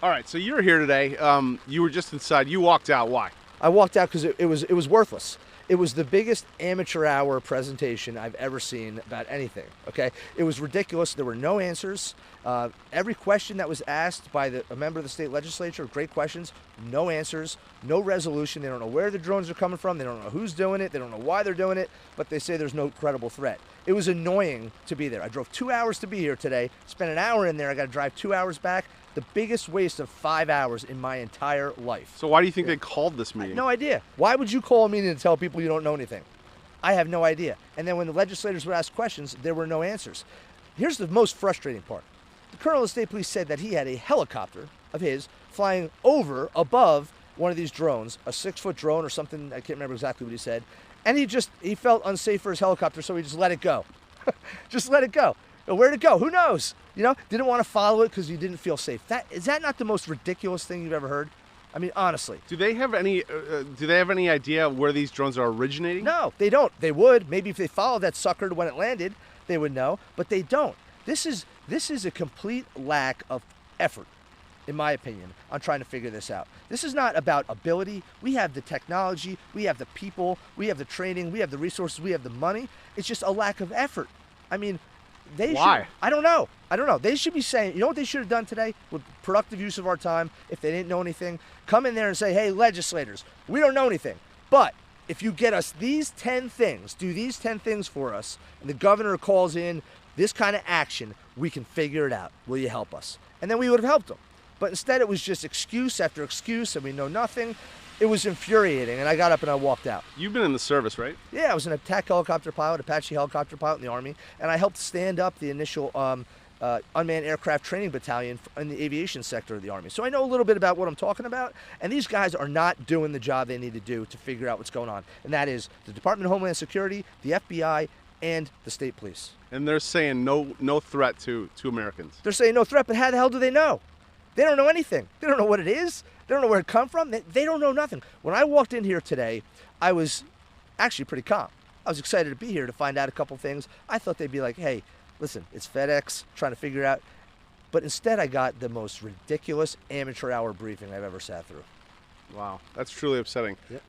All right, so you're here today. You were just inside. You walked out. Why? I walked out because it was worthless. It was the biggest amateur hour presentation I've ever seen about anything. Okay, it was ridiculous. There were no answers. Every question that was asked by a member of the state legislature, great questions, no answers, no resolution. They don't know where the drones are coming from. They don't know who's doing it. They don't know why they're doing it. But they say there's no credible threat. It was annoying to be there. I drove 2 hours to be here today. Spent an hour in there. I got to drive 2 hours back. The biggest waste of 5 hours in my entire life. So why do you think they called this meeting? No idea. Why would you call a meeting to tell people you don't know anything? I have no idea. And then when the legislators would ask questions, there were no answers. Here's the most frustrating part. The colonel of the state police said that he had a helicopter of his flying above one of these drones, a 6-foot drone or something. I can't remember exactly what he said. And he felt unsafe for his helicopter, so he just let it go. Just let it go. Where'd it go? Who knows? Didn't want to follow it because you didn't feel safe. Is that not the most ridiculous thing you've ever heard? I mean, honestly. Do they have any idea where these drones are originating? No, they don't. They would. Maybe if they followed that sucker to when it landed, they would know. But they don't. This is a complete lack of effort, in my opinion, on trying to figure this out. This is not about ability. We have the technology. We have the people. We have the training. We have the resources. We have the money. It's just a lack of effort. I mean, why? I don't know. They should be saying, you know what they should have done today with productive use of our time if they didn't know anything? Come in there and say, hey, legislators, we don't know anything. But if you get us these 10 things, do these 10 things for us, and the governor calls in this kind of action, we can figure it out. Will you help us? And then we would have helped them. But instead it was just excuse after excuse, and we know nothing. It was infuriating, and I got up and I walked out. You've been in the service, right? Yeah, I was an attack helicopter pilot, Apache helicopter pilot in the Army, and I helped stand up the initial unmanned aircraft training battalion in the aviation sector of the Army. So I know a little bit about what I'm talking about, and these guys are not doing the job they need to do to figure out what's going on, and that is the Department of Homeland Security, the FBI, and the state police. And they're saying no threat to Americans. They're saying no threat, but how the hell do they know? They don't know anything. They don't know what it is. They don't know where it come from. They don't know nothing. When I walked in here today, I was actually pretty calm. I was excited to be here to find out a couple things. I thought they'd be like, hey, listen, it's FedEx, trying to figure it out. But instead, I got the most ridiculous amateur hour briefing I've ever sat through. Wow, that's truly upsetting. Yep.